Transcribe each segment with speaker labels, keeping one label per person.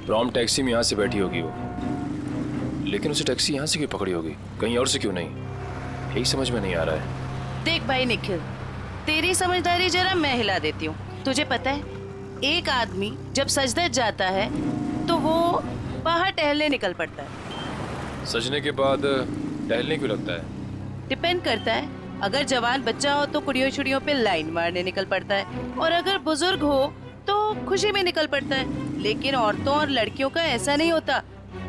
Speaker 1: Prom taxi में यहाँ से बैठी होगी वो, लेकिन उसे टैक्सी यहाँ से क्यों पकड़ी होगी, कहीं और से क्यों नहीं, यही समझ में नहीं आ रहा है।
Speaker 2: देख भाई निखिल, तेरी समझदारी जरा मैं हिला देती हूँ। तुझे पता है, एक आदमी जब सजदर जाता है तो वो बाहर टहलने निकल पड़ता है।
Speaker 1: सजने के बाद टहलने क्यों लगता है?
Speaker 2: डिपेंड करता है, अगर जवान बच्चा हो तो कुड़ियों छुड़ियों पे लाइन मारने निकल पड़ता है, और अगर बुजुर्ग हो तो खुशी में निकल पड़ता है। लेकिन औरतों और लड़कियों का ऐसा नहीं होता।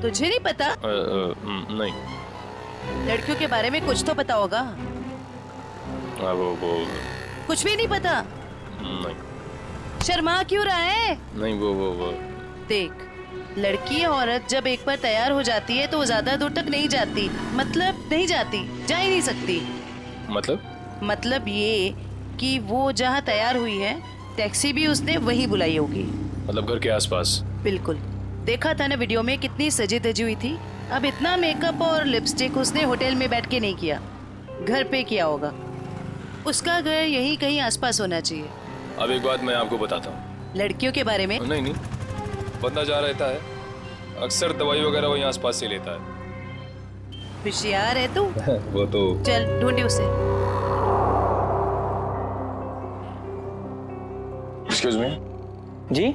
Speaker 2: तुझे नहीं पता?
Speaker 1: नहीं।
Speaker 2: लड़कियों के बारे में कुछ तो पता होगा।
Speaker 1: वो
Speaker 2: कुछ भी नहीं पता?
Speaker 1: नहीं।
Speaker 2: शर्मा क्यों रहा है?
Speaker 1: नहीं वो
Speaker 2: देख, लड़की औरत जब एक बार तैयार हो जाती है तो वो ज्यादा दूर तक नहीं जाती, मतलब नहीं जाती, जा ही नहीं सकती। मतलब ये कि वो जहाँ तैयार हुई है टैक्सी भी उसने वही बुलाई होगी।
Speaker 1: मतलब घर के आसपास?
Speaker 2: बिल्कुल। देखा था ना वीडियो में, कितनी सजी धजी हुई थी। अब इतना मेकअप और लिपस्टिक उसने होटल में बैठ के नहीं किया, घर पे किया होगा। उसका घर यही कहीं आसपास होना चाहिए।
Speaker 1: अब एक बात मैं आपको बताता हूँ।
Speaker 2: लड़कियों के बारे में?
Speaker 1: नहीं, बंदा जा रहता है, अक्सर दवाई वगैरह वही आसपास से लेता है।
Speaker 2: होशियार है तू।
Speaker 1: वो तो।
Speaker 2: चल ढूंढी उसे।
Speaker 1: Excuse me.
Speaker 3: जी,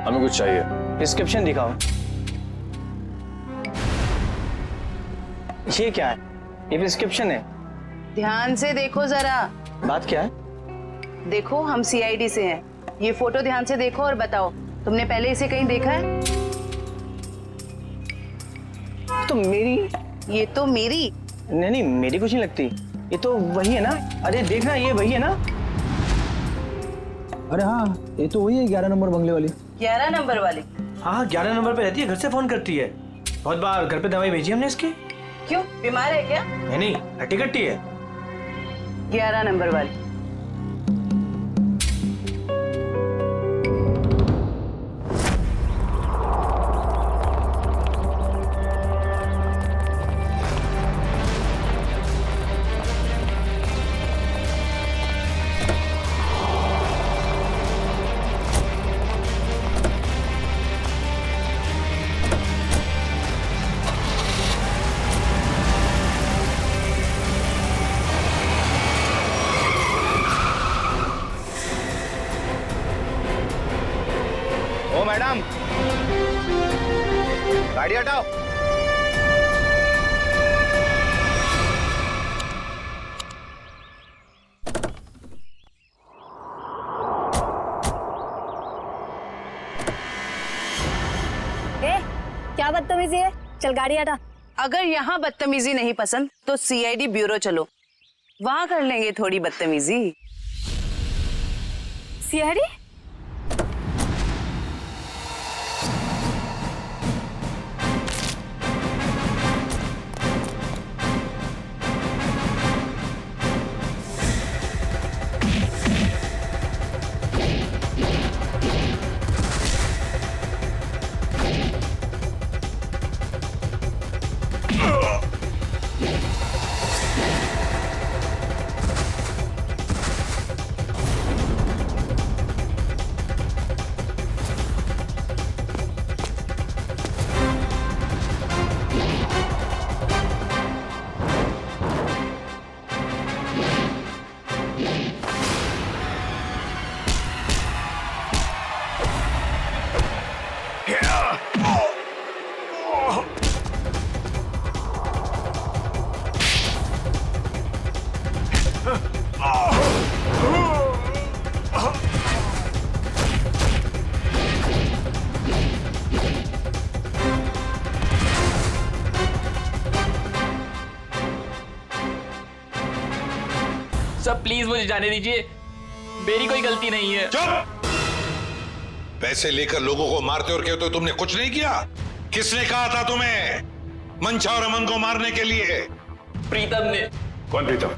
Speaker 1: हमें कुछ चाहिए।
Speaker 3: प्रिस्क्रिप्शन दिखाओ। ये क्या है? ये प्रिस्क्रिप्शन है।
Speaker 2: ध्यान से देखो जरा।
Speaker 3: बात क्या है?
Speaker 2: देखो, हम सीआईडी से हैं। ये फोटो ध्यान से देखो और बताओ, तुमने पहले इसे कहीं देखा है?
Speaker 3: तो मेरी।
Speaker 2: ये तो मेरी।
Speaker 3: नहीं, मेरी कुछ नहीं लगती। ये तो वही है ना? अरे देखना, ये वही है ना?
Speaker 4: अरे हाँ, ये तो वही है 11 नंबर बंगले वाली।
Speaker 2: 11 नंबर वाली?
Speaker 3: हाँ, 11 नंबर पे रहती है, घर से फोन करती है। बहुत बार घर पे दवाई भेजी हमने इसकी।
Speaker 2: क्यों, बीमार है क्या?
Speaker 3: नहीं, हट्टी कट्टी है।
Speaker 2: 11 नंबर वाली।
Speaker 5: ओ मैडम, गाड़ी हटाओ।
Speaker 6: क्या बदतमीजी है? चल गाड़ी हटा।
Speaker 2: अगर यहाँ बदतमीजी नहीं पसंद तो सीआईडी ब्यूरो चलो, वहाँ कर लेंगे थोड़ी बदतमीजी।
Speaker 6: सीआईडी?
Speaker 7: सब प्लीज मुझे जाने दीजिए, मेरी कोई गलती नहीं है।
Speaker 8: चुप! पैसे लेकर लोगों को मारते और कहते हो तुमने कुछ नहीं किया। किसने कहा था तुम्हें मंशा और अमन को मारने के लिए?
Speaker 7: प्रीतम ने।
Speaker 8: कौन प्रीतम?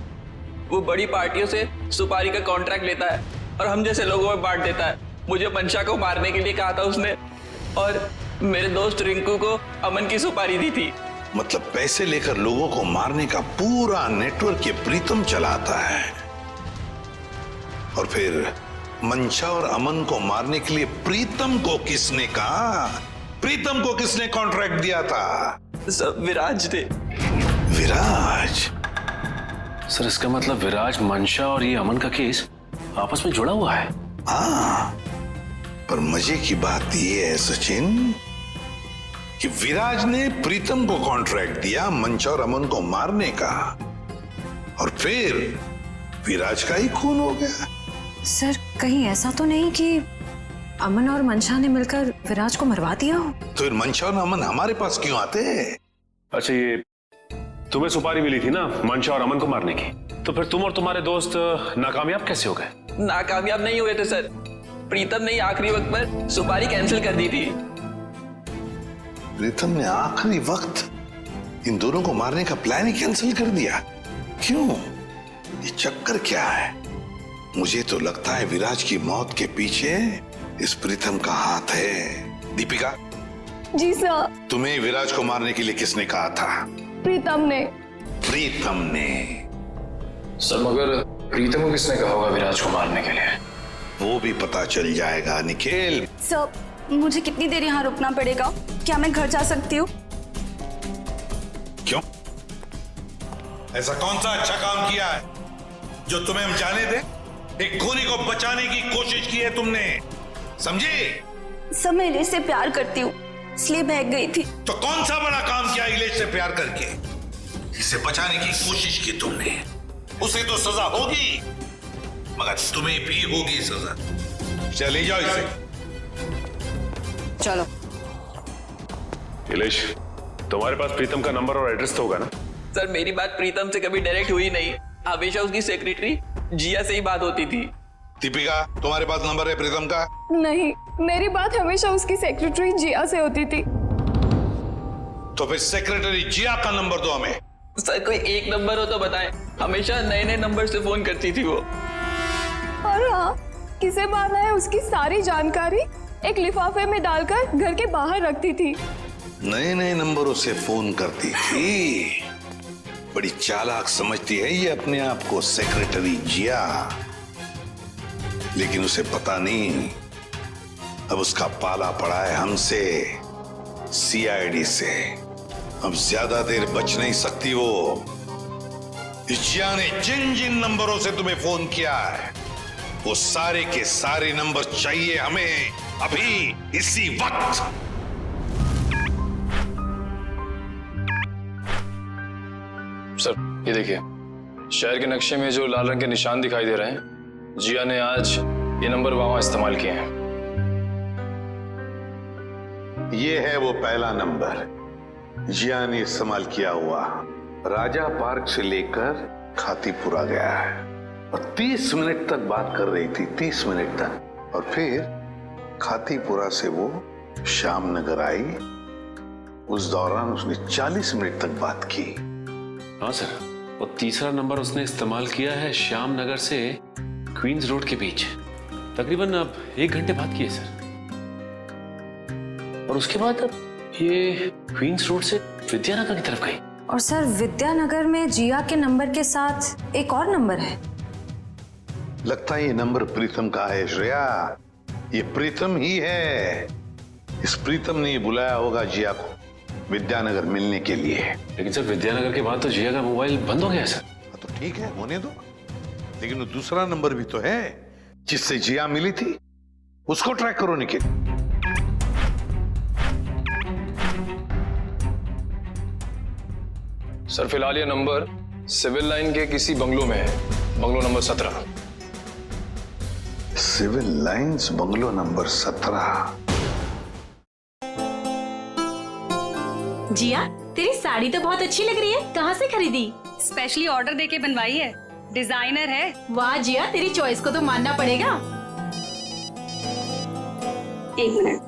Speaker 7: वो बड़ी पार्टियों से सुपारी का कॉन्ट्रैक्ट लेता है और हम जैसे लोगों में बांट देता है। मुझे मंशा को मारने के लिए कहा था उसने, और मेरे दोस्त रिंकू को अमन की सुपारी दी थी।
Speaker 8: मतलब पैसे लेकर लोगों को मारने का पूरा नेटवर्क ये प्रीतम चलाता है, और फिर मंशा और अमन को मारने के लिए प्रीतम को किसने कहा? प्रीतम को किसने कॉन्ट्रैक्ट दिया था?
Speaker 7: सर विराज ने।
Speaker 8: विराज?
Speaker 1: सर इसका मतलब विराज, मंशा और ये अमन का केस आपस में जुड़ा हुआ है।
Speaker 8: हाँ, पर मजे की बात ये है सचिन कि विराज ने प्रीतम को कॉन्ट्रैक्ट दिया मंशा और अमन को मारने का, और फिर विराज का ही खून हो गया।
Speaker 9: सर कहीं ऐसा तो नहीं कि अमन और मंशा ने मिलकर विराज को मरवा दिया हो?
Speaker 8: तो फिर मंशा और अमन हमारे पास क्यों आते?
Speaker 10: अच्छा, ये तुम्हें सुपारी मिली थी ना मंशा और अमन को मारने की, तो फिर तुम और तुम्हारे दोस्त नाकामयाब कैसे हो गए?
Speaker 7: नाकामयाब नहीं हुए थे सर, प्रीतम ने आखिरी वक्त पर सुपारी कैंसिल कर दी थी।
Speaker 8: प्रीतम ने आखिरी वक्त इन दोनों को मारने का प्लान ही कैंसिल कर दिया? क्यों? ये चक्कर क्या है? मुझे तो लगता है विराज की मौत के पीछे इस प्रीतम का हाथ है। दीपिका।
Speaker 6: जी सर।
Speaker 8: तुम्हें विराज को मारने के लिए किसने कहा था?
Speaker 6: प्रीतम ने।
Speaker 8: प्रीतम ने?
Speaker 1: सर मगर प्रीतम को किसने कहा होगा विराज को मारने के लिए?
Speaker 8: वो भी पता चल जाएगा निखिल।
Speaker 6: सर मुझे कितनी देर यहाँ रुकना पड़ेगा? क्या मैं घर जा सकती हूँ?
Speaker 8: क्यों? ऐसा कौन सा अच्छा काम किया है जो तुम्हें हम जाने दे? एक खूनी को बचाने की कोशिश की है तुमने, समझी?
Speaker 6: सब मैं इलेश से प्यार करती हूँ, इसलिए भाग गई थी।
Speaker 8: तो कौन सा बड़ा काम किया इलेश से प्यार करके? इसे बचाने की कोशिश की तुमने, उसे तो सजा होगी, मगर तुम्हें भी होगी सजा। चले जाओ इसे।
Speaker 2: चलो।
Speaker 10: इलेश, तुम्हारे पास प्रीतम का नंबर और एड्रेस तो होगा ना?
Speaker 7: सर मेरी बात प्रीतम से कभी डायरेक्ट हुई नहीं, हमेशा उसकी सेक्रेटरी जिया से ही बात होती थी।
Speaker 8: दीपिका, तुम्हारे पास नंबर है प्रीतम का?
Speaker 6: नहीं, मेरी बात हमेशा उसकी सेक्रेटरी जिया से होती थी।
Speaker 8: तो फिर सेक्रेटरी जिया का नंबर दो हमें।
Speaker 7: सर कोई एक नंबर हो तो बताएं, हमेशा नए नए नंबर से फोन करती थी वो।
Speaker 6: और हाँ, किसे मारना है उसकी सारी जानकारी एक लिफाफे में डालकर घर के बाहर रखती थी।
Speaker 8: नए नए नंबरों से फोन करती थी। बड़ी चालाक समझती है ये अपने आप को सेक्रेटरी जिया, लेकिन उसे पता नहीं अब उसका पाला पड़ा है हमसे, सीआईडी से। अब ज्यादा देर बच नहीं सकती वो। जिया ने जिन जिन नंबरों से तुम्हें फोन किया है वो सारे के सारे नंबर चाहिए हमें अभी, इसी वक्त।
Speaker 1: सर ये देखिए, शहर के नक्शे में जो लाल रंग के निशान दिखाई दे रहे हैं, जिया ने आज ये नंबर वहां इस्तेमाल किए हैं।
Speaker 8: ये है वो पहला नंबर जिया ने इस्तेमाल किया हुआ। राजा पार्क से लेकर खातीपुरा गया है और 30 मिनट तक बात कर रही थी, 30 मिनट तक। और फिर खातीपुरा से वो श्याम नगर आई, उस दौरान उसने 40 मिनट तक बात की।
Speaker 10: हाँ सर, और तीसरा नंबर उसने इस्तेमाल किया है श्याम नगर से क्वींस रोड के बीच, तकरीबन अब 1 घंटे बात की है सर। और उसके बाद अब ये क्वींस रोड से विद्यानगर की तरफ गई।
Speaker 9: और सर विद्यानगर में जिया के नंबर के साथ एक और नंबर है।
Speaker 8: लगता है ये नंबर प्रीतम का है श्रेया, ये प्रीतम ही है। इस प्रीतम ने बुलाया होगा जिया को विद्यानगर मिलने के लिए।
Speaker 10: लेकिन सर विद्यानगर के बाद तो जिया का मोबाइल बंद हो गया सर।
Speaker 8: तो ठीक है, होने दो, लेकिन वो दूसरा नंबर भी तो है जिससे जिया मिली थी, उसको ट्रैक करो निखिल।
Speaker 1: सर फिलहाल ये नंबर सिविल लाइन के किसी बंगलो में है, bungalow number 17।
Speaker 8: Civil lines bungalow number 17।
Speaker 11: Jiya, तेरी साड़ी तो बहुत अच्छी लग रही है, कहाँ से खरीदी?
Speaker 12: स्पेशली ऑर्डर देके बनवाई है, डिजाइनर है।
Speaker 11: वाह जिया, तेरी चॉइस को तो मानना पड़ेगा।
Speaker 12: 1 मिनट।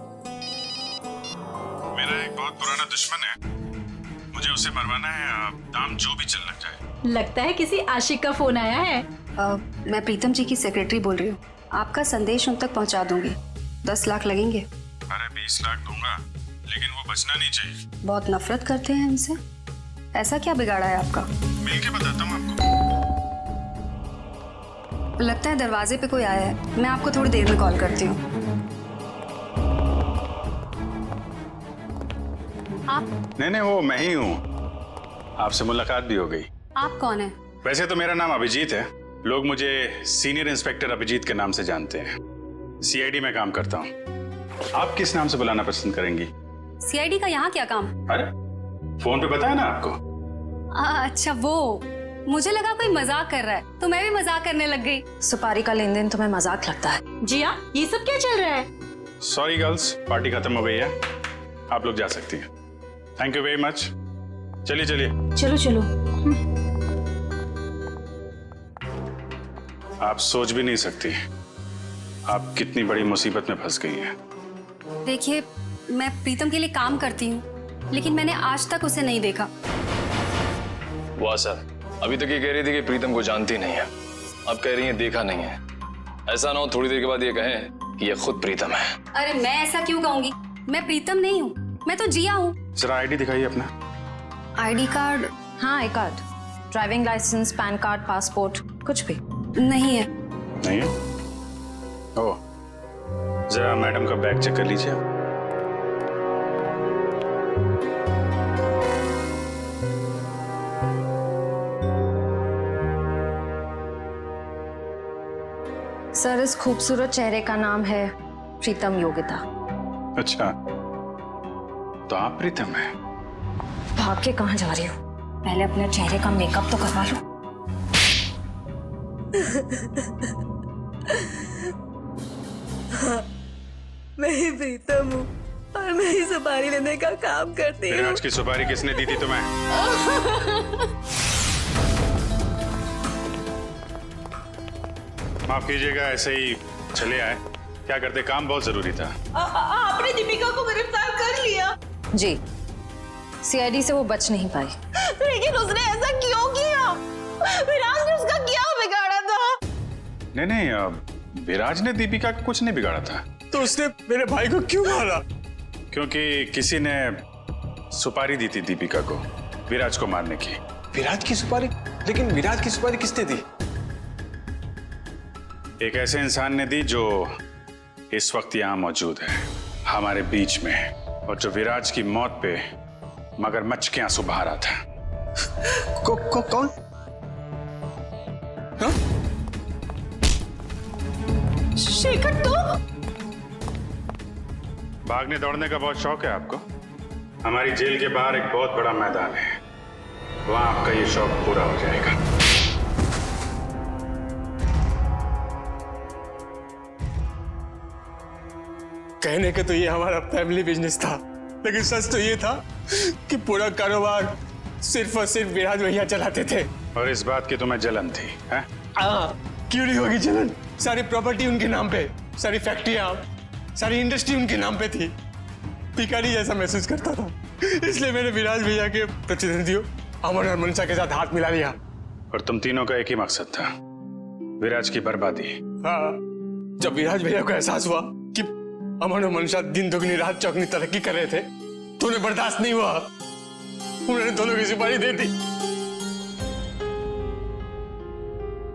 Speaker 10: मेरा एक बहुत पुराना दुश्मन है, मुझे उसे मरवाना है, दाम जो भी चल लग जाए।
Speaker 11: लगता है किसी आशिक का फोन आया है।
Speaker 12: मैं प्रीतम जी की सेक्रेटरी बोल रही हूँ, आपका संदेश उन तक पहुँचा दूंगी। 10 लाख लगेंगे।
Speaker 10: अरे 20 लाख दूंगा, लेकिन वो बचना नहीं चाहिए।
Speaker 12: बहुत नफरत करते हैं हमसे, ऐसा क्या बिगाड़ा है आपका?
Speaker 10: मिल के बताता हूँ आपको।
Speaker 12: लगता है दरवाजे पे कोई आया है, मैं आपको थोड़ी देर में कॉल करती हूँ। आप?
Speaker 13: नहीं, वो मैं ही हूँ। आपसे मुलाकात भी हो गई।
Speaker 12: आप कौन है?
Speaker 13: वैसे तो मेरा नाम अभिजीत है, लोग मुझे सीनियर इंस्पेक्टर अभिजीत के नाम से जानते हैं। सीआईडी में काम करता हूँ। आप किस नाम से बुलाना पसंद करेंगी?
Speaker 12: सीआईडी का यहाँ क्या काम?
Speaker 13: अरे फोन पे बताया ना आपको।
Speaker 12: अच्छा वो, मुझे लगा कोई मजाक कर रहा है तो मैं भी मजाक करने लग गई।
Speaker 9: सुपारी का लेन देन तुम्हें मजाक लगता है?
Speaker 11: जिया, ये सब क्या चल रहा है?
Speaker 13: सॉरी गर्ल्स, पार्टी खत्म हो गई है, आप लोग जा सकती हैं। Thank you very much. चलिए चलिए।
Speaker 11: चलो चलो।
Speaker 13: आप सोच भी नहीं सकती आप कितनी बड़ी मुसीबत में फंस गई हैं।
Speaker 12: देखिए, मैं प्रीतम के लिए काम करती हूँ, लेकिन मैंने आज तक उसे नहीं देखा।
Speaker 1: वाह सर, अभी तक ये कह रही थी कि प्रीतम को जानती नहीं है, अब कह रही है देखा नहीं है। ऐसा ना हो थोड़ी देर के बाद ये कहें कि ये खुद प्रीतम है।
Speaker 12: अरे मैं ऐसा क्यों कहूंगी? मैं प्रीतम नहीं हूँ, मैं तो जिया हूँ।
Speaker 13: जरा आईडी दिखाइए अपना।
Speaker 12: ID card?
Speaker 9: हाँ, I card, driving licence, PAN card, passport, कुछ भी
Speaker 12: नहीं है।
Speaker 13: नहीं है? ओह, जरा मैडम का बैग चेक कर लीजिए।
Speaker 9: सर, इस खूबसूरत चेहरे का नाम है प्रीतम योगिता।
Speaker 13: अच्छा, तो आप प्रीतम हैं?
Speaker 9: भाग के कहाँ जा रही हो? पहले अपने चेहरे का मेकअप तो करवा लो।
Speaker 2: मैं ही प्रीतम हूँ और मैं ही सुपारी लेने का काम करती हूँ।
Speaker 13: आज की सुपारी किसने दी थी तुम्हें? माफ कीजिएगा, ऐसे ही चले आए। क्या करते, काम बहुत जरूरी था।
Speaker 2: आपने दीपिका को गिरफ्तार कर लिया?
Speaker 9: जी, सीआईडी से वो बच नहीं पाई।
Speaker 2: लेकिन उसने ऐसा क्यों किया? विराज ने उसका क्या बिगाड़ा था?
Speaker 13: नहीं, विराज ने दीपिका का कुछ नहीं बिगाड़ा था।
Speaker 10: तो उसने मेरे भाई को क्यों मारा?
Speaker 13: क्योंकि किसी ने सुपारी दी थी दीपिका को विराज को मारने की।
Speaker 10: विराज की सुपारी? लेकिन विराज की सुपारी किसने दी?
Speaker 13: एक ऐसे इंसान ने दी जो इस वक्त यहाँ मौजूद है हमारे बीच में, और जो विराज की मौत पे मगरमच्छ के आंसू बहा रहा था।
Speaker 10: कौन? हाँ?
Speaker 2: शेखर, तो
Speaker 13: भागने दौड़ने का बहुत शौक है आपको? हमारी जेल के बाहर एक बहुत बड़ा मैदान है, वहां आपका ये शौक पूरा हो जाएगा।
Speaker 10: कहने का तो ये हमारा फैमिली बिजनेस था, लेकिन सच तो ये था कि पूरा कारोबार सिर्फ और सिर्फ विराज भैया चलाते थे।
Speaker 13: और इस बात की तुम्हें जलन थी, हैं?
Speaker 10: क्यों नहीं होगी जलन? सारी प्रॉपर्टी उनके नाम पे, सारी फैक्ट्रियां, सारी इंडस्ट्री उनके नाम पे थी। भिखारी जैसा महसूस करता था, इसलिए मैंने विराज भैया के प्रतिद्वंदियों अमन और मनसा के साथ हाथ मिला लिया।
Speaker 13: और तुम तीनों का एक ही मकसद था, विराज की बर्बादी।
Speaker 10: हाँ, जब विराज भैया को एहसास हुआ कि अमन और मनसा दिन दुगनी रात चौगनी तरक्की कर रहे थे, तो उन्हें बर्दाश्त नहीं हुआ, उन्होंने दोनों की सुपारी दे दी।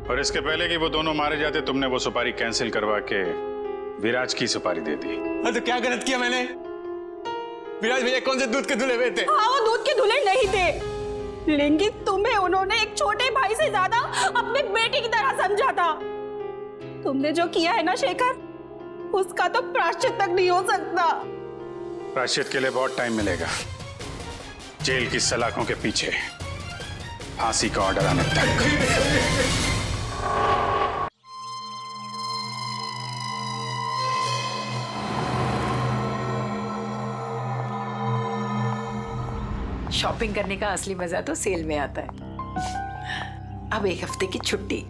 Speaker 13: और इसके पहले कि वो दोनों मारे जाते, तुमने वो सुपारी कैंसिल करवा के विराज की सुपारी दे दी।
Speaker 10: हाँ, तो क्या गलत किया मैंने? विराज भैया कौन से दूध के धुले हुए थे?
Speaker 6: हाँ, वो दूध के धुले नहीं थे, लेकिन तुम्हें उन्होंने एक छोटे भाई से ज्यादा अपने बेटे की तरह समझा था। तुमने जो किया है ना शेखर, उसका तो प्रायश्चित तक नहीं हो सकता।
Speaker 13: प्रायश्चित के लिए बहुत टाइम मिलेगा, जेल की सलाखों के पीछे फांसी का ऑर्डर आने तक।
Speaker 11: शॉपिंग करने का असली मजा तो सेल में आता है। अब एक हफ्ते की छुट्टी।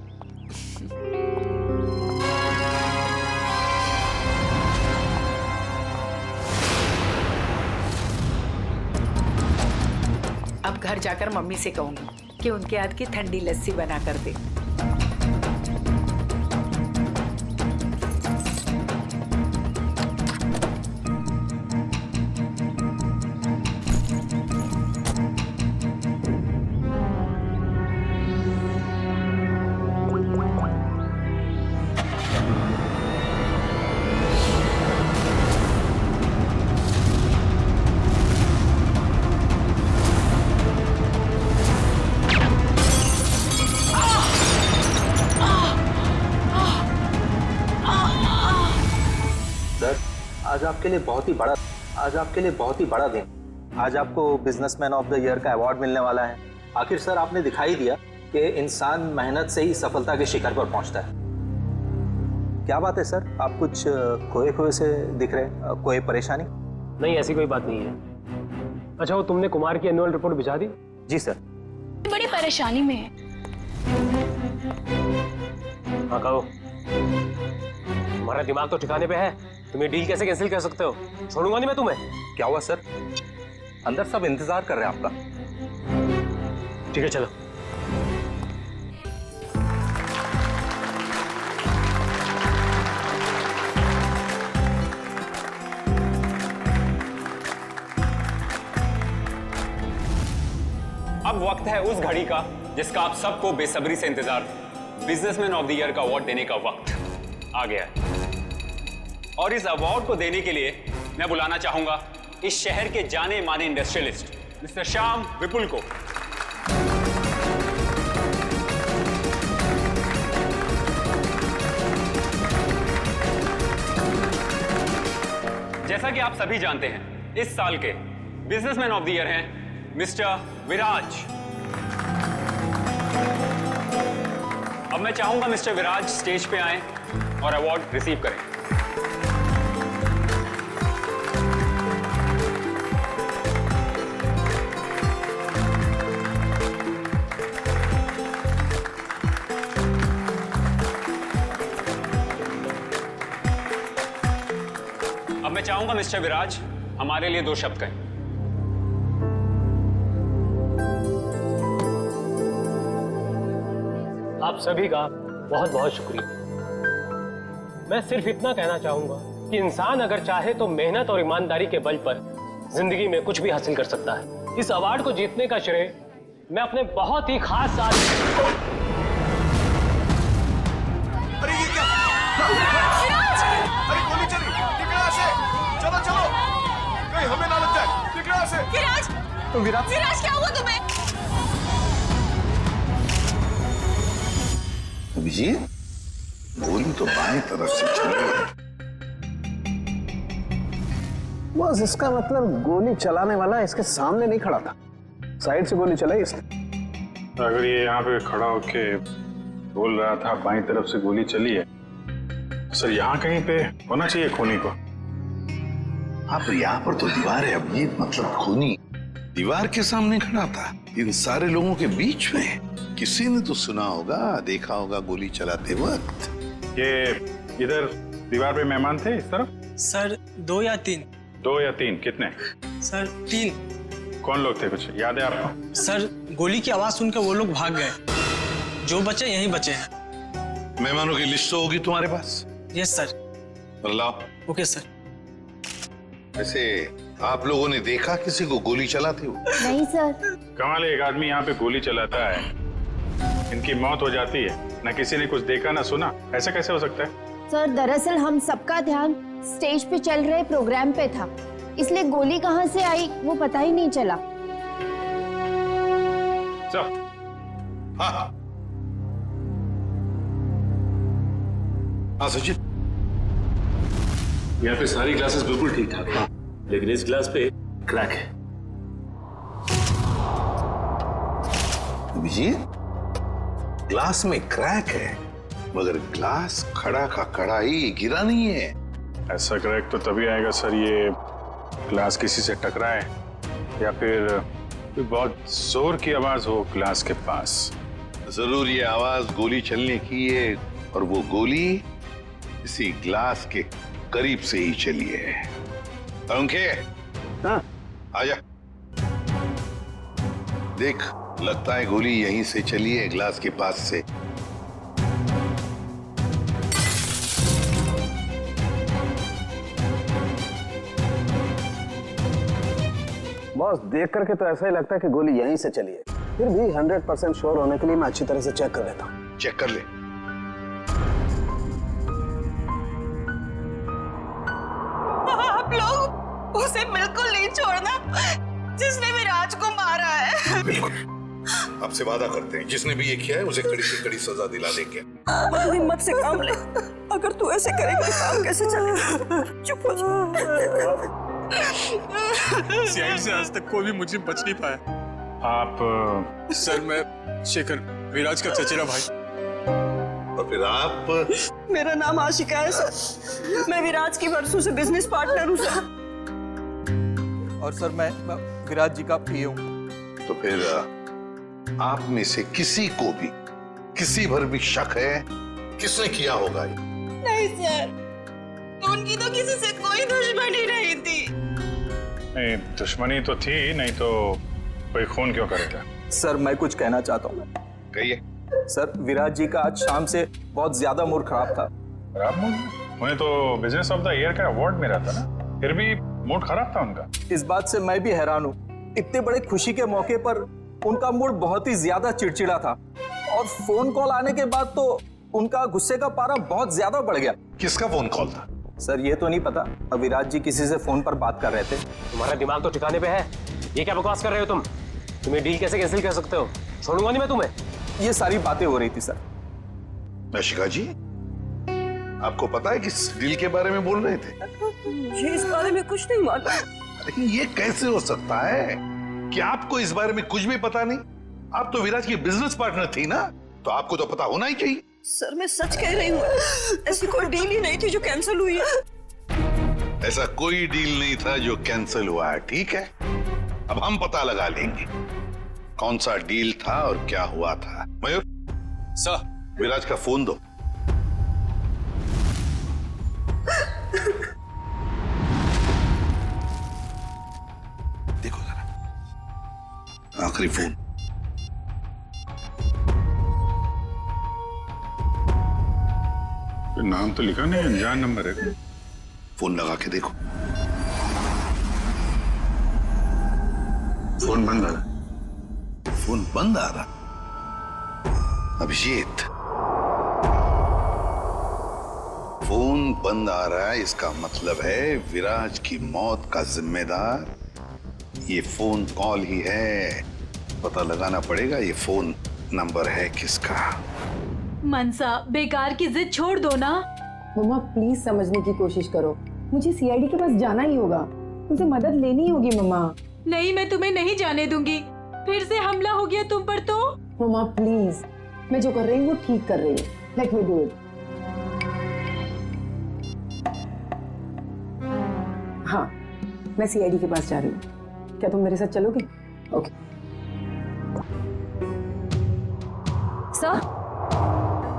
Speaker 11: अब घर जाकर मम्मी से कहूंगी कि उनके हाथ की ठंडी लस्सी बना कर दे।
Speaker 4: आज आपके लिए बहुत ही बड़ा दिन। आज आपको बिजनेसमैन ऑफ द ईयर का अवार्ड मिलने वाला है। आखिर सर आपने दिखाई दिया कि इंसान मेहनत से ही सफलता के शिखर पर पहुंचता है। क्या बात है सर, आप कुछ खोए खोए से दिख रहे, कोई परेशानी?
Speaker 3: नहीं, ऐसी कोई बात नहीं है। अच्छा, वो तुमने कुमार की एनुअल रिपोर्ट भिजा दी?
Speaker 4: जी सर।
Speaker 6: बड़ी परेशानी में है।
Speaker 3: हाँ कहो। तुम्हारा दिमाग तो ठिकाने पे है, तुम ये डील कैसे कैंसिल कर सकते हो? छोड़ूंगा नहीं मैं तुम्हें।
Speaker 4: क्या हुआ सर? अंदर सब इंतजार कर रहे हैं आपका।
Speaker 3: ठीक है चलो।
Speaker 14: अब वक्त है उस घड़ी का जिसका आप सबको बेसब्री से इंतजार था। बिजनेसमैन ऑफ द ईयर का अवार्ड देने का वक्त आ गया है। और इस अवार्ड को देने के लिए मैं बुलाना चाहूंगा इस शहर के जाने माने इंडस्ट्रियलिस्ट मिस्टर श्याम विपुल को। जैसा कि आप सभी जानते हैं, इस साल के बिजनेसमैन ऑफ द ईयर हैं मिस्टर विराज। अब मैं चाहूंगा मिस्टर विराज स्टेज पे आएं और अवार्ड रिसीव करें। अब मैं चाहूंगा मिस्टर विराज हमारे लिए 2 शब्द कहें।
Speaker 3: आप सभी का बहुत बहुत शुक्रिया। मैं सिर्फ इतना कहना चाहूंगा कि इंसान अगर चाहे तो मेहनत और ईमानदारी के बल पर जिंदगी में कुछ भी हासिल कर सकता है। इस अवार्ड को जीतने का श्रेय मैं अपने बहुत ही खास साथी।
Speaker 10: अरे ये क्या? अरे गोली चली, निकला से। चलो चलो, कहीं हमें ना लग जाए। निकला से।
Speaker 6: विराज क्या हुआ तुम्हें?
Speaker 8: अभिजीत, गोली तो बाएं तरफ से चली।
Speaker 4: बस इसका मतलब गोली चलाने वाला इसके सामने नहीं खड़ा था, साइड से गोली चलाई इसने।
Speaker 13: अगर ये यहाँ पे खड़ा होके बोल रहा था बाईं तरफ से गोली चली है, सर यहाँ कहीं पे होना चाहिए खूनी को।
Speaker 8: हाँ, पर यहाँ पर तो दीवार है अभिजीत, मतलब खूनी दीवार के सामने खड़ा था, इन सारे लोगों के बीच में। किसी ने तो सुना होगा, देखा होगा गोली चलाते वक्त।
Speaker 13: ये इधर दीवार पे मेहमान थे इस तरफ?
Speaker 3: सर 2 या 3।
Speaker 13: 2 या 3? कितने?
Speaker 3: सर 3।
Speaker 13: कौन लोग थे, कुछ याद है आपको?
Speaker 3: सर गोली की आवाज सुनकर वो लोग भाग गए, जो बचे यहीं बचे हैं।
Speaker 8: मेहमानों की लिस्ट तो होगी तुम्हारे पास?
Speaker 3: Yes sir.
Speaker 8: लाओ।
Speaker 3: Okay sir.
Speaker 8: वैसे आप लोगों ने देखा किसी को गोली चलाते हुए?
Speaker 12: नहीं सर।
Speaker 13: कमाल है, एक आदमी यहाँ पे गोली चलाता है, इनकी मौत हो जाती है, ना किसी ने कुछ देखा ना सुना। ऐसा कैसे हो सकता है?
Speaker 12: सर दरअसल हम सबका ध्यान स्टेज पे चल रहे प्रोग्राम पे था, इसलिए गोली कहाँ से आई वो पता ही नहीं चला।
Speaker 8: हाँ हाँ सचिन,
Speaker 1: यहाँ पे सारी ग्लासेस बिल्कुल ठीक ठाक है, लेकिन इस ग्लास पे क्रैक है।
Speaker 8: अभिजीत, ग्लास में क्रैक है, मगर ग्लास खड़ा का खड़ा ही, गिरा नहीं है।
Speaker 13: ऐसा क्रैक तो तभी आएगा सर, ये ग्लास किसी से टकराए या फिर बहुत जोर की आवाज हो ग्लास के पास।
Speaker 8: जरूर ये आवाज गोली चलने की है, और वो गोली इसी ग्लास के करीब से ही चली है। अंके,
Speaker 4: हाँ
Speaker 8: आजा। देख, लगता है गोली यहीं से चली है, ग्लास के पास से।
Speaker 4: बॉस, देख करके तो ऐसा ही लगता है कि गोली यहीं से चली है, फिर भी 100% श्योर होने के लिए मैं अच्छी तरह से चेक कर लेता हूँ।
Speaker 8: चेक कर ले।
Speaker 6: आप लोग उसे बिल्कुल नहीं छोड़ना जिसने विराज को मारा है।
Speaker 8: बिल्कुल आपसे वादा करते हैं जिसने भी ये किया है उसे कड़ी से कड़ी सजा दिला देंगे।
Speaker 6: तू हिम्मत से काम ले। अगर तू ऐसे करेगा तो काम कैसे चलेगा? चुप हो जा।
Speaker 10: सीआईडी से आज तक कोई भी मुझे बच नहीं पाया।
Speaker 13: आप
Speaker 10: सर मैं शेखर, विराज का चचेरा भाई।
Speaker 8: और फिर आप?
Speaker 6: मेरा नाम आशिका है सर। मैं विराज की वर्षों से बिजनेस पार्टनर हूँ सर।
Speaker 4: और सर मैं विराज जी का पीए हूँ।
Speaker 8: तो फिर आप में से किसी को भी किसी भर भी शक है किसने किया होगा ये?
Speaker 6: नहीं सर, उनकी तो किसी से कोई दुश्मनी नहीं थी।
Speaker 13: नहीं, दुश्मनी तो थी, नहीं तो कोई खून क्यों करेगा?
Speaker 4: सर मैं कुछ कहना चाहता हूँ।
Speaker 8: कहिए।
Speaker 4: सर विराज जी का आज शाम से बहुत ज्यादा मूड खराब था।
Speaker 13: खराब मूड? उन्हें तो बिजनेस ऑफ द ईयर का अवार्ड मिला था ना, फिर भी मूड खराब था उनका।
Speaker 4: इस बात से मैं भी हैरान हूँ। इतने बड़े खुशी के मौके पर उनका मूड बहुत ही ज्यादा चिड़चिड़ा था और फोन कॉल आने के बाद तो उनका गुस्से का पारा बहुत ज्यादा बढ़ गया।
Speaker 8: किसका फोन कॉल था?
Speaker 4: सर ये तो नहीं पता। विराज जी किसी से फोन पर बात कर रहे थे।
Speaker 3: तुम्हारा दिमाग तो ठिकाने पे है। ये क्या बकवास कर रहे हो तुम? तुम्हें डील कैसे कैंसिल कर सकते हो? छोड़ूंगा नहीं मैं तुम्हें।
Speaker 4: ये सारी बातें हो रही थी सर।
Speaker 8: आशिका जी, आपको पता है किस डील के बारे में बोल रहे थे?
Speaker 6: मुझे इस बारे में कुछ नहीं मालूम।
Speaker 8: लेकिन ये कैसे हो सकता है कि आपको इस बारे में कुछ भी पता नहीं? आप तो विराज की बिजनेस पार्टनर थी ना, तो आपको तो पता होना ही चाहिए।
Speaker 6: सर मैं सच कह रही हूँ, ऐसी कोई डील ही नहीं थी जो कैंसिल हुई है।
Speaker 8: ऐसा कोई डील नहीं था जो कैंसिल हुआ है, ठीक है? अब हम पता लगा लेंगे कौन सा डील था और क्या हुआ था। मयूर
Speaker 1: सर,
Speaker 8: विराज का फोन दो। देखो जरा, आखिरी फोन।
Speaker 13: नाम तो लिखा नहीं, अनजान नंबर है।
Speaker 8: फोन लगा के देखो।
Speaker 13: फोन बंद आ रहा।
Speaker 8: फोन बंद आ रहा। अभिजीत, फोन बंद आ रहा है, इसका मतलब है विराज की मौत का जिम्मेदार ये फोन कॉल ही है। पता लगाना पड़ेगा ये फोन नंबर है किसका।
Speaker 15: मनसा, बेकार की जिद छोड़ दो ना।
Speaker 11: मम्मा प्लीज समझने की कोशिश करो, मुझे सीआईडी के पास जाना ही होगा, मुझे मदद लेनी होगी मम्मा।
Speaker 15: नहीं, मैं तुम्हें नहीं जाने दूंगी। फिर से हमला हो गया तुम पर तो।
Speaker 11: मम्मा प्लीज, मैं जो कर रही हूँ वो ठीक कर रही हूँ, लेट मी डू इट। हाँ, मैं सीआईडी के पास जा रही हूँ, क्या तुम मेरे साथ चलोगे? ओके।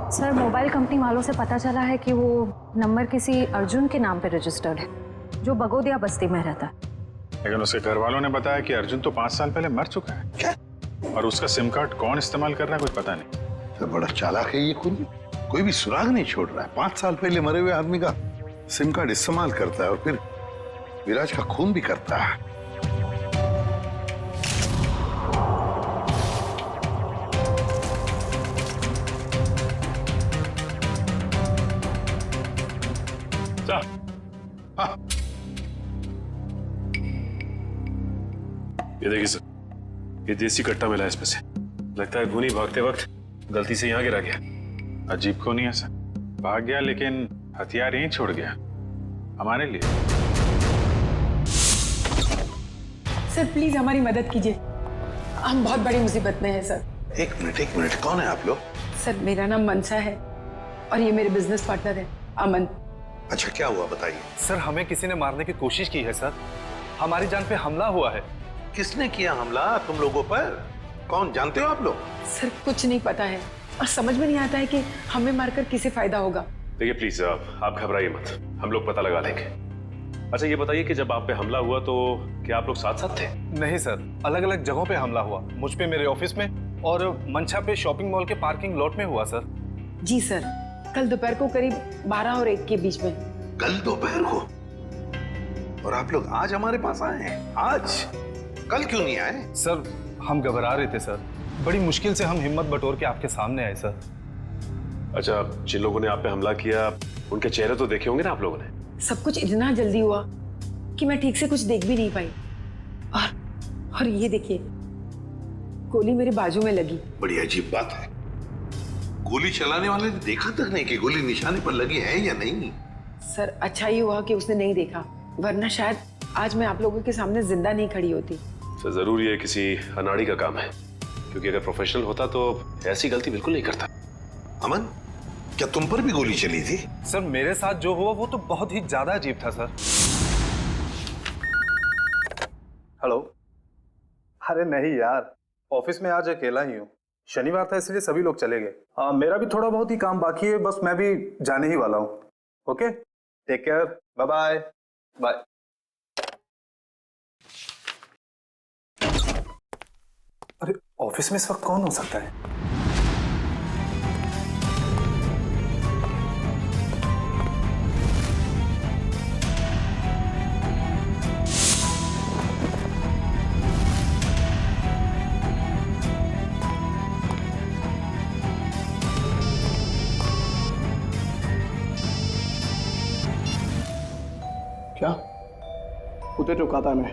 Speaker 9: सर मोबाइल कंपनी वालों से पता चला है कि वो नंबर किसी अर्जुन के नाम पे रजिस्टर्ड है, जो बगोदिया बस्ती में रहता है।
Speaker 13: लेकिन उसके घर वालों ने बताया कि अर्जुन तो 5 साल पहले मर चुका है।
Speaker 8: क्या?
Speaker 13: और उसका सिम कार्ड कौन इस्तेमाल कर रहा है कुछ पता नहीं।
Speaker 8: तो बड़ा चालाक है ये खून, कोई भी सुराग नहीं छोड़ रहा है। 5 साल पहले मरे हुए आदमी का सिम कार्ड इस्तेमाल करता है और फिर विराज का खून भी करता है।
Speaker 1: हाँ। ये देखिए सर, ये देसी कट्टा मिला है इसमें से। लगता है भूनी भागते वक्त गलती से यहाँ गिरा गया।
Speaker 13: अजीब को नहीं है सर, भाग गया लेकिन हथियार यहीं छोड़ गया हमारे लिए।
Speaker 11: सर प्लीज हमारी मदद कीजिए, हम बहुत बड़ी मुसीबत में हैं सर।
Speaker 8: एक मिनट, कौन है आप लोग?
Speaker 11: सर मेरा नाम मनसा है और ये मेरे बिजनेस पार्टनर है अमन।
Speaker 8: अच्छा क्या हुआ बताइए।
Speaker 4: सर हमें किसी ने मारने की कोशिश की है सर, हमारी जान पे हमला हुआ है।
Speaker 8: किसने किया हमला तुम लोगों पर? कौन, जानते हो आप लोग?
Speaker 11: सर कुछ नहीं पता है और समझ में नहीं आता है कि हमें मारकर किसे फायदा होगा।
Speaker 1: देखिए प्लीज आप घबराइए मत, हम लोग पता लगा लेंगे। अच्छा ये बताइए कि जब आप पे हमला हुआ तो क्या आप लोग साथ साथ थे?
Speaker 4: नहीं सर, अलग अलग जगहों पे हमला हुआ। मुझ पे मेरे ऑफिस में और मंशा पे शॉपिंग मॉल के पार्किंग लॉट में हुआ सर।
Speaker 11: जी सर, कल दोपहर को करीब 12 और 1 के बीच में।
Speaker 8: कल दोपहर को? और आप लोग आज हमारे पास आए हैं? आज? कल क्यों नहीं आए?
Speaker 4: सर हम घबरा रहे थे सर, बड़ी मुश्किल से हम हिम्मत बटोर के आपके सामने आए सर।
Speaker 1: अच्छा, जिन लोगों ने आप पे हमला किया उनके चेहरे तो देखे होंगे ना आप लोगों ने?
Speaker 11: सब कुछ इतना जल्दी हुआ कि मैं ठीक से कुछ देख भी नहीं पाई। और ये देखिए, गोली मेरे बाजू में लगी।
Speaker 8: बड़ी अजीब बात है, गोली चलाने वाले ने देखा तक नहीं कि गोली निशाने पर लगी है या नहीं।
Speaker 11: सर अच्छा ही हुआ कि उसने नहीं देखा, वरना शायद आज मैं आप लोगों के सामने जिंदा नहीं खड़ी होती।
Speaker 16: सर जरूर ये किसी अनाड़ी का काम है, क्योंकि अगर प्रोफेशनल होता तो ऐसी गलती बिल्कुल नहीं करता।
Speaker 8: अमन, क्या तुम पर भी गोली चली थी?
Speaker 17: सर मेरे साथ जो हुआ वो तो बहुत ही ज्यादा अजीब था सर। हेलो। अरे नहीं यार, ऑफिस में आज अकेला ही हूँ, शनिवार था इसलिए सभी लोग चले गए। मेरा भी थोड़ा बहुत ही काम बाकी है, बस मैं भी जाने ही वाला हूँ। Okay, take care, bye bye bye. अरे ऑफिस में इस वक्त कौन हो सकता है?
Speaker 10: क्या उधर रुका था मैं?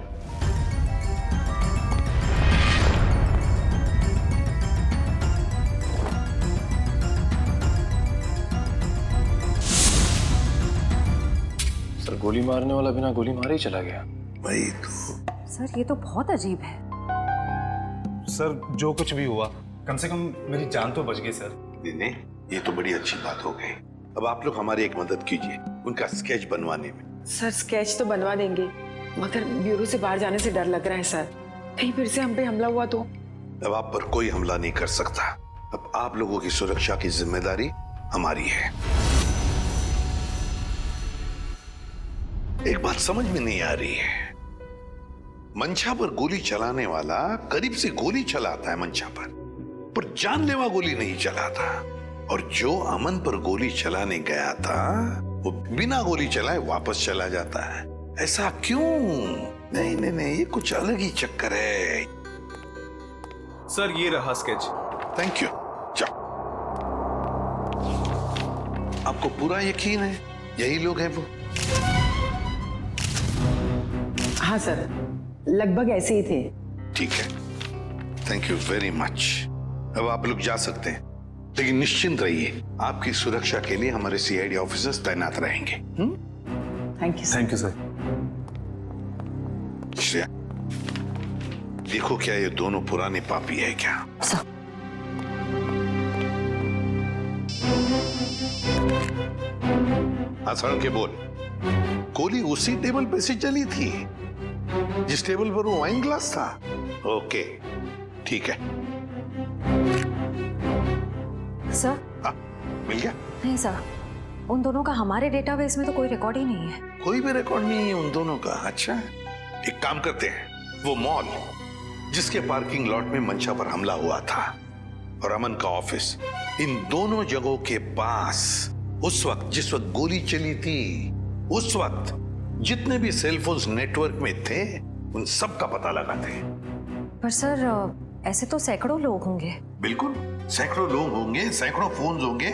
Speaker 1: सर गोली मारने वाला बिना गोली मारे ही चला गया।
Speaker 8: वही तो।
Speaker 9: सर ये तो बहुत अजीब है।
Speaker 17: सर जो कुछ भी हुआ, कम से कम मेरी जान तो बच गई सर।
Speaker 8: नहीं, ये तो बड़ी अच्छी बात हो गई। अब आप लोग हमारी एक मदद कीजिए उनका स्केच बनवाने में।
Speaker 11: सर स्केच तो बनवा देंगे, मगर ब्यूरो से बाहर जाने से डर लग रहा है सर, कहीं फिर से हम पे हमला हुआ तो।
Speaker 8: अब आप पर कोई हमला नहीं कर सकता। अब आप लोगों की सुरक्षा की जिम्मेदारी हमारी है। एक बात समझ में नहीं आ रही है, मंशा पर गोली चलाने वाला करीब से गोली चलाता है मंशा पर जानलेवा गोली नहीं चलाता, और जो अमन पर गोली चलाने गया था वो बिना गोली चलाए वापस चला जाता है। ऐसा क्यों? नहीं नहीं नहीं, ये कुछ अलग ही चक्कर है।
Speaker 17: सर ये रहा स्केच।
Speaker 8: Thank you. जाओ। आपको पूरा यकीन है यही लोग हैं वो?
Speaker 11: हाँ सर, लगभग ऐसे ही थे।
Speaker 8: ठीक है, थैंक यू वेरी मच। अब आप लोग जा सकते हैं, लेकिन निश्चिंत रहिए, आपकी सुरक्षा के लिए हमारे सीआईडी ऑफिसर्स तैनात रहेंगे।
Speaker 11: Thank you.
Speaker 17: Thank you sir.
Speaker 8: Shreya, देखो क्या ये दोनों पुराने पापी है क्या? हाँ सड़क के बोल। गोली उसी टेबल पे से चली थी जिस टेबल पर वो वाइन ग्लास था। ओके ठीक है
Speaker 9: सर।
Speaker 8: हाँ, मिल गया?
Speaker 9: नहीं सर, उन दोनों का हमारे डेटाबेस में तो कोई रिकॉर्ड ही नहीं है।
Speaker 8: कोई भी रिकॉर्ड नहीं है उन दोनों का? अच्छा, एक काम करते हैं, वो मॉल जिसके पार्किंग लॉट में मंशा पर हमला हुआ था और अमन का ऑफिस, इन दोनों जगहों के पास उस वक्त जिस वक्त गोली चली थी, उस वक्त जितने भी सेलफोन्स नेटवर्क में थे उन सब का पता लगाते हैं।
Speaker 9: पर सर ऐसे तो सैकड़ों लोग होंगे।
Speaker 8: बिल्कुल, सैकड़ों लोग होंगे, सैकड़ों फोन होंगे,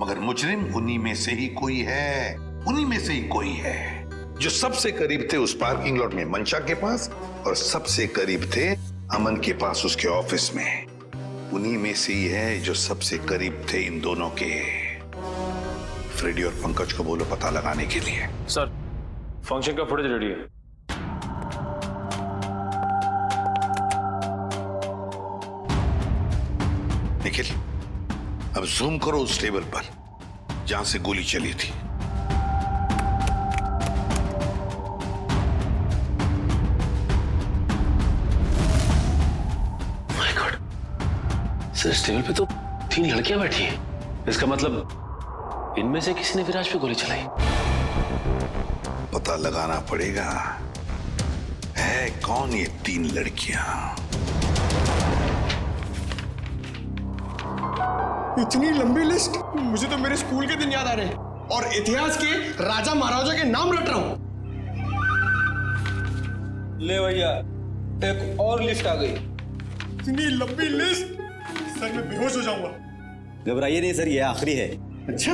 Speaker 8: मगर मुजरिम उन्हीं में से ही कोई है, उन्हीं में से ही कोई है जो सबसे करीब थे उस पार्किंग लॉट में मंशा के पास, और सबसे करीब थे अमन के पास उसके ऑफिस में। उन्हीं में से ही है जो सबसे करीब थे इन दोनों के। फ्रेडी और पंकज को बोलो पता लगाने के लिए।
Speaker 1: सर, फंक्शन का फुटेज रेडी है।
Speaker 8: निखिल, अब जूम करो उस टेबल पर जहां से गोली चली थी।
Speaker 16: माय गॉड, सर इस टेबल पे तो 3 लड़कियां बैठी हैं। इसका मतलब इनमें से किसी ने विराज पे गोली चलाई।
Speaker 8: पता लगाना पड़ेगा है कौन ये 3 लड़कियां।
Speaker 10: इतनी लंबी लिस्ट, मुझे तो मेरे स्कूल के दिन याद आ रहे हैं और इतिहास के राजा महाराजा के नाम रट रहा हूं।
Speaker 17: ले भैया, एक और लिस्ट आ गई।
Speaker 10: इतनी लंबी लिस्ट, सर मैं बेहोश हो जाऊंगा।
Speaker 5: घबराइए नहीं सर, ये आखिरी है।
Speaker 10: अच्छा,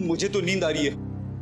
Speaker 5: मुझे तो नींद आ रही है,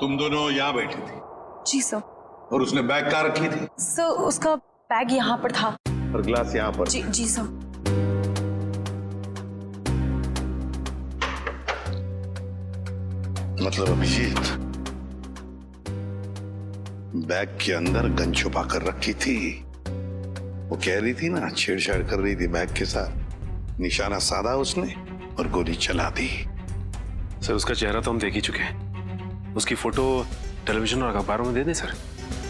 Speaker 8: तुम दोनों यहाँ बैठी थी
Speaker 18: जी सर।
Speaker 8: और उसने बैग कहाँ रखी थी?
Speaker 18: सर उसका बैग यहाँ पर था।
Speaker 8: और ग्लास यहाँ पर?
Speaker 18: जी जी सर।
Speaker 8: मतलब अभिजीत बैग के अंदर गन छुपा कर रखी थी। वो कह रही थी ना, छेड़छाड़ कर रही थी बैग के साथ। निशाना साधा उसने और गोली चला दी।
Speaker 16: सर उसका चेहरा तो हम देख ही चुके हैं, उसकी फोटो टेलीविजन और अखबारों में दे दें सर?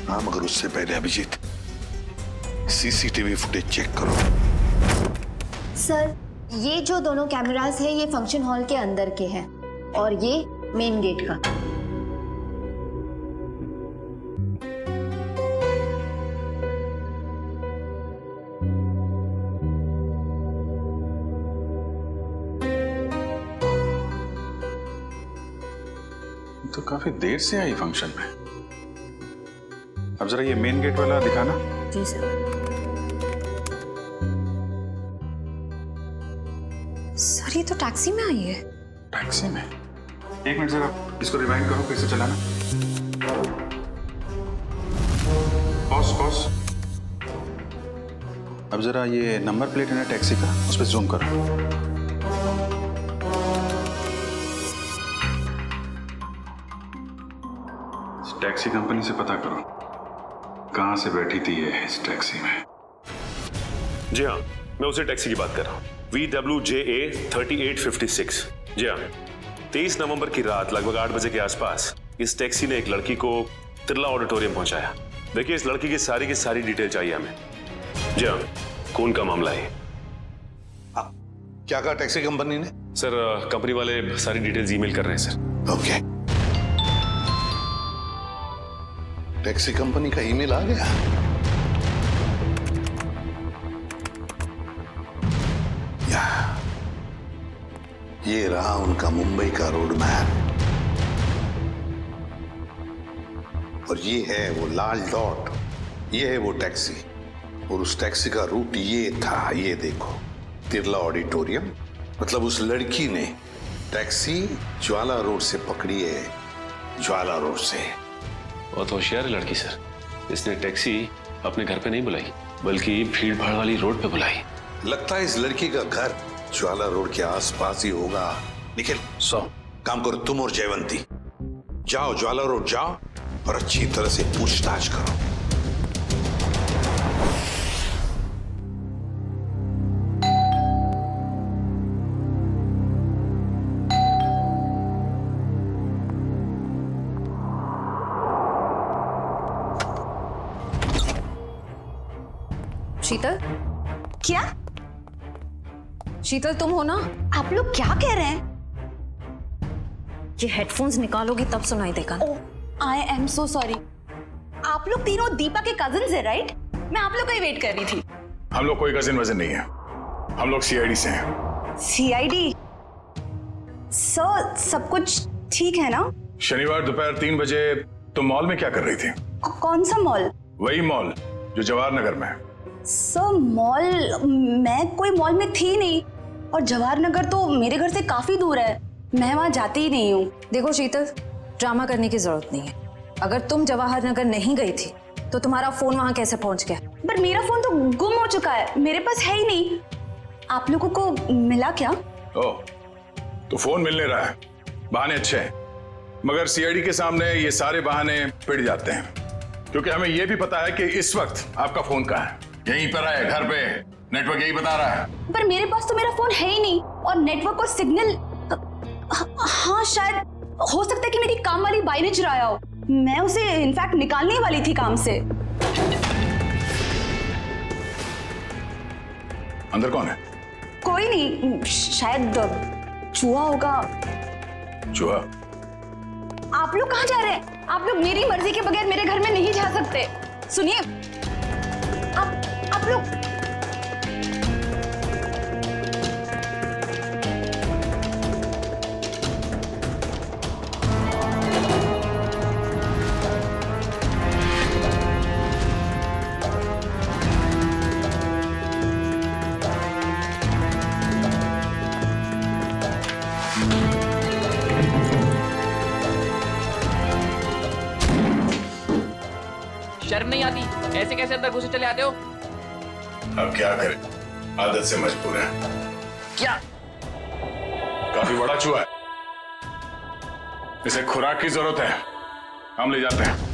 Speaker 8: हाँ, मगर उससे पहले अभिजीत सीसीटीवी फुटेज चेक करो।
Speaker 12: सर ये जो दोनों कैमरास है ये फंक्शन हॉल के अंदर के हैं और ये मेन गेट का।
Speaker 13: तो काफी देर से आई फंक्शन में। अब जरा ये मेन गेट वाला दिखाना।
Speaker 12: जी सर।
Speaker 18: सर ये तो टैक्सी में आई है।
Speaker 13: टैक्सी में? एक मिनट जरा इसको रिवाइंड करो, फिर से चलाना। Pause pause. अब जरा ये नंबर प्लेट है ना टैक्सी का, उस पर जूम करो। टैक्सी कंपनी से पता करो कहां से बैठी थी ये इस टैक्सी में।
Speaker 16: जी हाँ, मैं उसी टैक्सी की बात कर रहा हूँ, VWJA 3856। जी हाँ, 23 नवंबर की रात लगभग 8 बजे के आसपास इस टैक्सी ने एक लड़की को तिरला ऑडिटोरियम पहुंचाया। देखिए इस लड़की की सारी डिटेल चाहिए हमें। जी हाँ, खून का मामला है।
Speaker 8: क्या कहा टैक्सी कंपनी ने?
Speaker 16: सर कंपनी वाले सारी डिटेल्स ईमेल कर रहे हैं सर।
Speaker 8: ओके। टैक्सी कंपनी का ईमेल आ गया? ये रहा उनका मुंबई का रोड मैप और ये है वो लाल डॉट, ये है वो टैक्सी और उस टैक्सी का रूट ये था, ये देखो, तिरला ऑडिटोरियम। मतलब उस लड़की ने टैक्सी ज्वाला रोड से पकड़ी है, ज्वाला रोड से।
Speaker 16: बहुत होशियार है लड़की सर, इसने टैक्सी अपने घर पे नहीं बुलाई बल्कि भीड़ भाड़ वाली रोड पे बुलाई।
Speaker 8: लगता है इस लड़की का घर ज्वाला रोड के आसपास ही होगा। निखिल काम करो, तुम और जयवंती जाओ ज्वाला रोड जाओ और अच्छी तरह से पूछताछ करो।
Speaker 9: शीतल?
Speaker 18: क्या?
Speaker 9: शीतल तुम हो ना?
Speaker 18: आप लोग क्या कह रहे हैं?
Speaker 9: ये हेडफोन्स निकालोगी तब सुनाई देगा।
Speaker 18: I am so sorry. आप लोग तीनों दीपा के कजिन्स हैं राइट? मैं आप लोग का ही वेट कर रही थी।
Speaker 13: हम लोग कोई कजिन वजन नहीं है, हम लोग CID से हैं।
Speaker 18: CID? सर सब कुछ ठीक है ना?
Speaker 13: शनिवार दोपहर 3 बजे तुम मॉल में क्या कर रही थी?
Speaker 18: कौन सा मॉल?
Speaker 13: वही मॉल जो जवाहर नगर में है।
Speaker 18: सर मॉल, मैं कोई मॉल में थी नहीं और जवाहर नगर तो मेरे घर से काफी दूर है, मैं वहां जाती ही नहीं हूँ।
Speaker 9: देखो शीतल, ड्रामा करने की जरूरत नहीं है। अगर तुम जवाहर नगर नहीं गई थी तो तुम्हारा फोन वहां कैसे पहुंच गया?
Speaker 18: पर मेरा फोन तो गुम हो चुका है, मेरे पास है ही नहीं। आप लोगों को मिला क्या?
Speaker 13: ओह, तो फोन मिलने रहा है, बहाने अच्छे हैं, मगर CID के सामने ये सारे बहाने पिट जाते हैं, क्योंकि हमें यह भी पता है कि इस वक्त आपका फोन कहाँ है। यहीं पर है, घर पे, नेटवर्क यही बता रहा है।
Speaker 18: पर मेरे पास तो मेरा फोन है ही नहीं और नेटवर्क और सिग्नल, हाँ शायद हो सकता है कि मेरी काम वाली बाई ने चुराया हो। मैं उसे इनफैक्ट निकालने वाली थी काम से।
Speaker 13: अंदर कौन है?
Speaker 18: कोई नहीं, शायद चूहा होगा।
Speaker 13: चूहा?
Speaker 18: आप लोग कहाँ जा रहे हैं? आप लोग मेरी मर्जी के बगैर मेरे घर में नहीं जा सकते। सुनिए, आप लोग
Speaker 14: शर्म नहीं आती? ऐसे कैसे अंदर घुसे चले आते हो?
Speaker 13: अब क्या करें, आदत से मजबूर है।
Speaker 14: क्या?
Speaker 13: काफी बड़ा चूहा है, इसे खुराक की जरूरत है, हम ले जाते हैं।